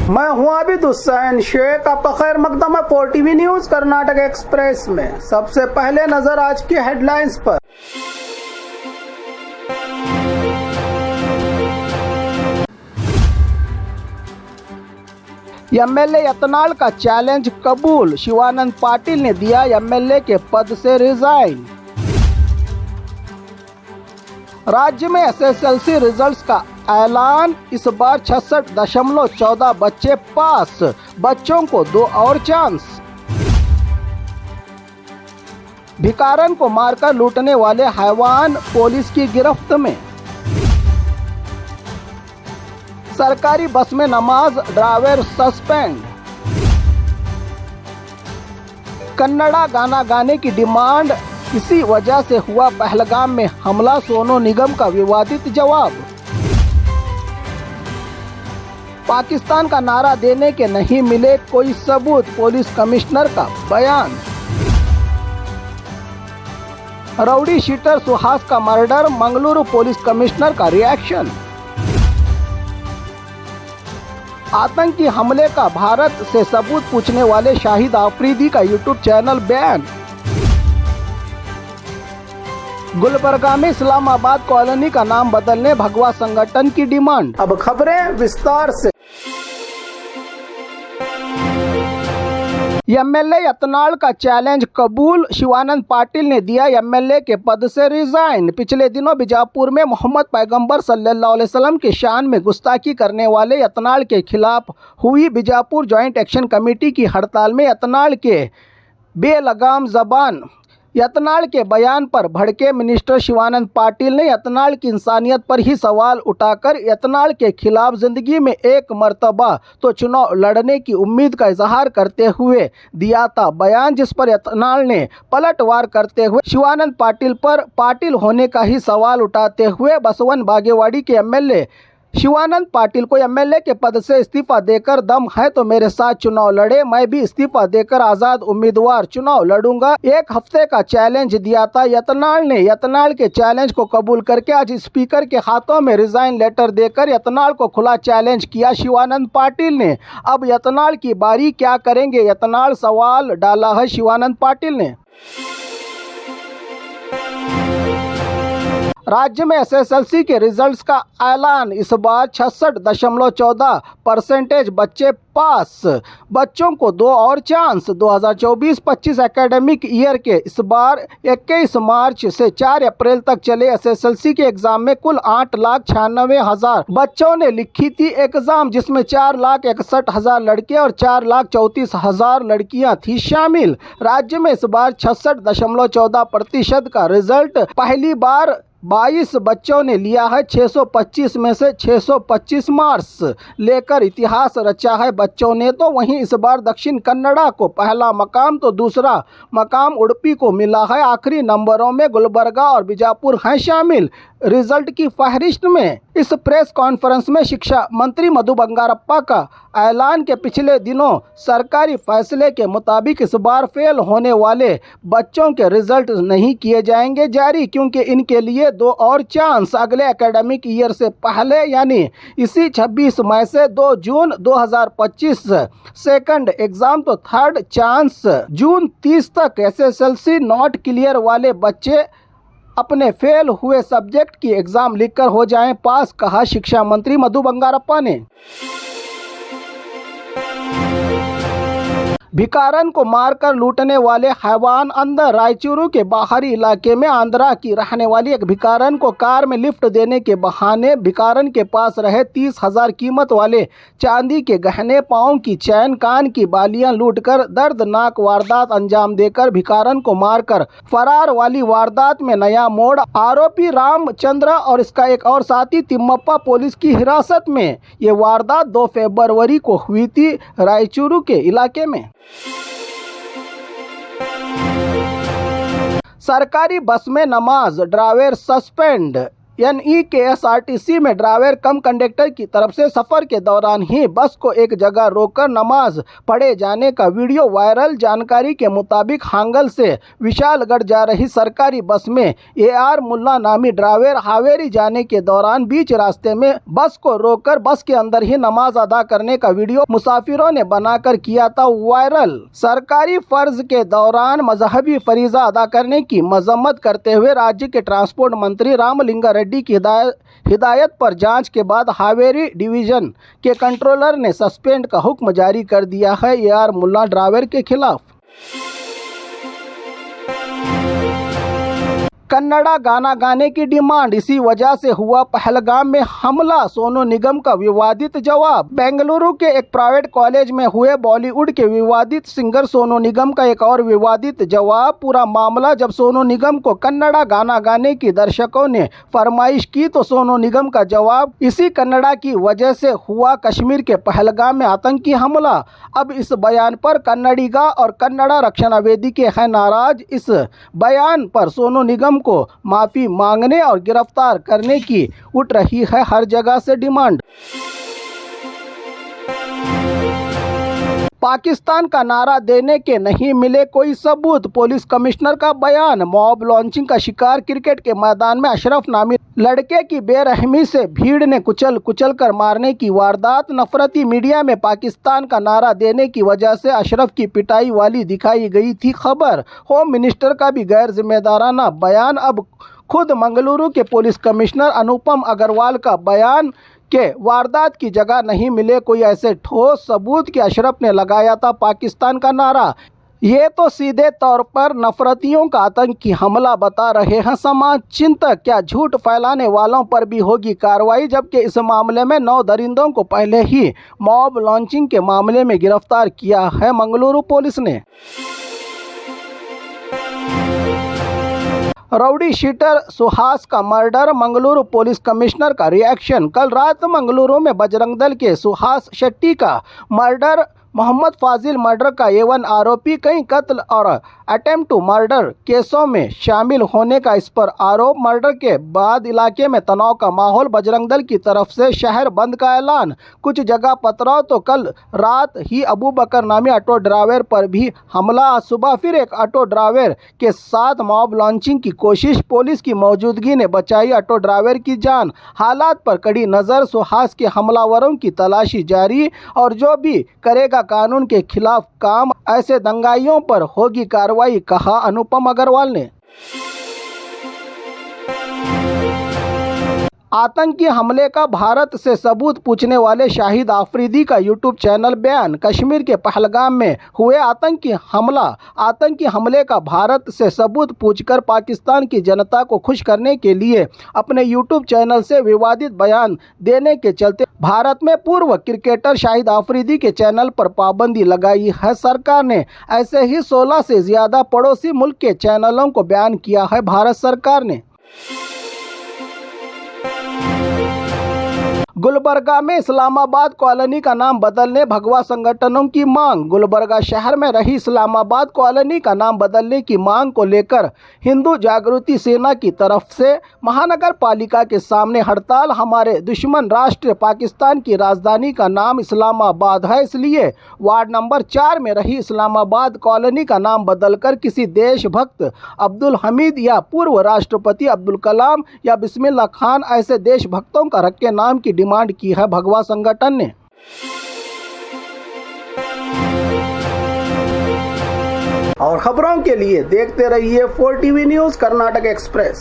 मैं हूं आबिद हुसैन शेख। आपका खैर मकदम है 4TV न्यूज कर्नाटक एक्सप्रेस में। सबसे पहले नजर आज की हेडलाइंस पर। एमएलए यत्नाल का चैलेंज कबूल, शिवानंद पाटिल ने दिया एमएलए के पद से रिजाइन। राज्य में एसएसएलसी रिजल्ट्स का ऐलान, इस बार 66.14 बच्चे पास, बच्चों को 2 और चांस। भिखारन को मारकर लूटने वाले हैवान पुलिस की गिरफ्त में। सरकारी बस में नमाज, ड्राइवर सस्पेंड। कन्नड़ा गाना गाने की डिमांड, इसी वजह से हुआ पहलगाम में हमला, सोनू निगम का विवादित जवाब। पाकिस्तान का नारा देने के नहीं मिले कोई सबूत, पुलिस कमिश्नर का बयान। राउडी शीटर सुहास का मर्डर, मंगलुरु पुलिस कमिश्नर का रिएक्शन। आतंकी हमले का भारत से सबूत पूछने वाले शाहिद आफरीदी का यूट्यूब चैनल बैन। गुलबर्गा में इस्लामाबाद कॉलोनी का नाम बदलने भगवा संगठन की डिमांड। अब खबरें विस्तार से। एमएलए यत्नाल का चैलेंज कबूल, शिवानंद पाटिल ने दिया एमएलए के पद से रिजाइन। पिछले दिनों बीजापुर में मोहम्मद पैगंबर सल्लल्लाहु अलैहि वसल्लम के शान में गुस्ताखी करने वाले यत्नाल के खिलाफ हुई बीजापुर जॉइंट एक्शन कमेटी की हड़ताल में यत्नाल के बेलगाम जबान यत्नाल के बयान पर भड़के मिनिस्टर शिवानंद पाटिल ने यत्नाल की इंसानियत पर ही सवाल उठाकर यत्नाल के खिलाफ जिंदगी में एक मर्तबा तो चुनाव लड़ने की उम्मीद का इजहार करते हुए दिया था बयान, जिस पर यत्नाल ने पलटवार करते हुए शिवानंद पाटिल पर पाटिल होने का ही सवाल उठाते हुए बसवन बागेवाड़ी के एमएलए शिवानंद पाटिल को एमएलए के पद से इस्तीफा देकर दम है तो मेरे साथ चुनाव लड़े, मैं भी इस्तीफा देकर आज़ाद उम्मीदवार चुनाव लड़ूंगा, एक हफ्ते का चैलेंज दिया था यत्नाल ने। यत्नाल के चैलेंज को कबूल करके आज स्पीकर के हाथों में रिजाइन लेटर देकर यत्नाल को खुला चैलेंज किया शिवानंद पाटिल ने। अब यत्नाल की बारी, क्या करेंगे यत्नाल, सवाल डाला है शिवानंद पाटिल ने। राज्य में एसएसएलसी के रिजल्ट्स का ऐलान, इस बार 66.14% बच्चे पास, बच्चों को 2 और चांस। 2024-25 एकेडमिक ईयर के इस बार 21 मार्च से 4 अप्रैल तक चले एसएसएलसी के एग्जाम में कुल 8,96,000 बच्चों ने लिखी थी एग्जाम, जिसमें 4,61,000 लड़के और 4,34,000 लड़कियां थी शामिल। राज्य में इस बार 66.14% का रिजल्ट, पहली बार 22 बच्चों ने लिया है 625 में से 625 मार्क्स लेकर इतिहास रचा है बच्चों ने। तो वहीं इस बार दक्षिण कन्नड़ा को पहला मकाम तो दूसरा मकाम उडुपी को मिला है। आखिरी नंबरों में गुलबर्गा और बीजापुर हैं शामिल रिजल्ट की फहरिस्त में। इस प्रेस कॉन्फ्रेंस में शिक्षा मंत्री मधु बंगारप्पा का ऐलान के पिछले दिनों सरकारी फैसले के मुताबिक इस बार फेल होने वाले बच्चों के रिजल्ट नहीं किए जाएंगे जारी, क्योंकि इनके लिए 2 और चांस अगले एकेडमिक ईयर से पहले यानी इसी 26 मई से 2 जून 2025 सेकंड एग्जाम तो थर्ड चांस जून 30 तक एसएसएलसी नॉट क्लियर वाले बच्चे अपने फेल हुए सब्जेक्ट की एग्जाम लिखकर हो जाएं पास, कहा शिक्षा मंत्री मधु बंगारप्पा ने। भिखारन को मारकर लूटने वाले हैवान अंदर, रायचूरू के बाहरी इलाके में आंध्रा की रहने वाली एक भिखारन को कार में लिफ्ट देने के बहाने भिखारन के पास रहे 30,000 कीमत वाले चांदी के गहने, पाँव की चैन, कान की बालियां लूटकर दर्दनाक वारदात अंजाम देकर भिखारन को मारकर फरार वाली वारदात में नया मोड़, आरोपी रामचंद्र और इसका एक और साथी तिम्मप्पा पुलिस की हिरासत में। ये वारदात 2 फरवरी को हुई थी रायचूरू के इलाके में। सरकारी बस में नमाज, ड्राइवर सस्पेंड, NEKSRTC में ड्राइवर कम कंडक्टर की तरफ से सफर के दौरान ही बस को एक जगह रोककर नमाज पढ़े जाने का वीडियो वायरल। जानकारी के मुताबिक हांगल से विशालगढ़ जा रही सरकारी बस में AR मुल्ला नामी ड्राइवर हावेरी जाने के दौरान बीच रास्ते में बस को रोककर बस के अंदर ही नमाज अदा करने का वीडियो मुसाफिरों ने बनाकर किया था वायरल। सरकारी फर्ज के दौरान मजहबी फरीजा अदा करने की मजम्मत करते हुए राज्य के ट्रांसपोर्ट मंत्री रामलिंगा रेड्डी की हिदायत पर जांच के बाद हावेरी डिवीजन के कंट्रोलर ने सस्पेंड का हुक्म जारी कर दिया है AR मुल्ला ड्राइवर के खिलाफ। कन्नड़ा गाना गाने की डिमांड, इसी वजह से हुआ पहलगाम में हमला। सोनू निगम का विवादित जवाब। बेंगलुरु के एक प्राइवेट कॉलेज में हुए बॉलीवुड के विवादित सिंगर सोनू निगम का एक और विवादित जवाब। पूरा मामला जब सोनू निगम को कन्नड़ा गाना गाने की दर्शकों ने फरमाइश की तो सोनू निगम का जवाब, इसी कन्नड़ा की वजह से हुआ कश्मीर के पहलगाम में आतंकी हमला। अब इस बयान पर कन्नडिगा और कन्नड़ा रक्षण वेदिके हैं नाराज। इस बयान पर सोनू निगम को माफी मांगने और गिरफ्तार करने की उठ रही है हर जगह से डिमांड। पाकिस्तान का नारा देने के नहीं मिले कोई सबूत, पुलिस कमिश्नर का बयान। मॉब लॉन्चिंग का शिकार क्रिकेट के मैदान में अशरफ नामी लड़के की बेरहमी से भीड़ ने कुचल कर मारने की वारदात। नफरती मीडिया में पाकिस्तान का नारा देने की वजह से अशरफ की पिटाई वाली दिखाई गई थी खबर। होम मिनिस्टर का भी गैर जिम्मेदाराना बयान। अब खुद मंगलुरु के पुलिस कमिश्नर अनुपम अग्रवाल का बयान के वारदात की जगह नहीं मिले कोई ऐसे ठोस सबूत कि अशरफ ने लगाया था पाकिस्तान का नारा। ये तो सीधे तौर पर नफरतियों का आतंकी हमला बता रहे हैं समाज चिंतक। क्या झूठ फैलाने वालों पर भी होगी कार्रवाई, जबकि इस मामले में 9 दरिंदों को पहले ही मॉब लॉन्चिंग के मामले में गिरफ्तार किया है मंगलुरु पुलिस ने। राउडी शीटर सुहास का मर्डर, मंगलुरु पुलिस कमिश्नर का रिएक्शन। कल रात मंगलुरु में बजरंग दल के सुहास शेट्टी का मर्डर, मोहम्मद फाजिल मर्डर का A1 आरोपी कई कत्ल और अटेम्प्ट टू मर्डर केसों में शामिल होने का इस पर आरोप। मर्डर के बाद इलाके में तनाव का माहौल। बजरंग दल की तरफ से शहर बंद का ऐलान। कुछ जगह पथराव तो कल रात ही अबू बकर नामी ऑटो ड्राइवर पर भी हमला। आज सुबह फिर एक ऑटो ड्राइवर के साथ मॉब लॉन्चिंग की कोशिश। पुलिस की मौजूदगी ने बचाई ऑटो ड्राइवर की जान। हालात पर कड़ी नज़र। सुहास के हमलावरों की तलाशी जारी और जो भी करेगा कानून के खिलाफ काम, ऐसे दंगाइयों पर होगी कार्रवाई, कहा अनुपम अग्रवाल ने। आतंकी हमले का भारत से सबूत पूछने वाले शाहिद आफरीदी का यूट्यूब चैनल बयान। कश्मीर के पहलगाम में हुए आतंकी हमले का भारत से सबूत पूछकर पाकिस्तान की जनता को खुश करने के लिए अपने यूट्यूब चैनल से विवादित बयान देने के चलते भारत में पूर्व क्रिकेटर शाहिद आफरीदी के चैनल पर पाबंदी लगाई है सरकार ने। ऐसे ही 16 से ज्यादा पड़ोसी मुल्क के चैनलों को बैन किया है भारत सरकार ने। गुलबर्गा में इस्लामाबाद कॉलोनी का नाम बदलने भगवा संगठनों की मांग। गुलबर्गा शहर में रही इस्लामाबाद कॉलोनी का नाम बदलने की मांग को लेकर हिंदू जागृति सेना की तरफ से महानगर पालिका के सामने हड़ताल। हमारे दुश्मन राष्ट्र पाकिस्तान की राजधानी का नाम इस्लामाबाद है, इसलिए वार्ड नंबर 4 में रही इस्लामाबाद कॉलोनी का नाम बदलकर किसी देशभक्त अब्दुल हमीद या पूर्व राष्ट्रपति अब्दुल कलाम या बिस्मिल्लाह खान ऐसे देशभक्तों का रख के नाम की डिमांड की है भगवा संगठन ने। और खबरों के लिए देखते रहिए 4 TV न्यूज़ कर्नाटक एक्सप्रेस।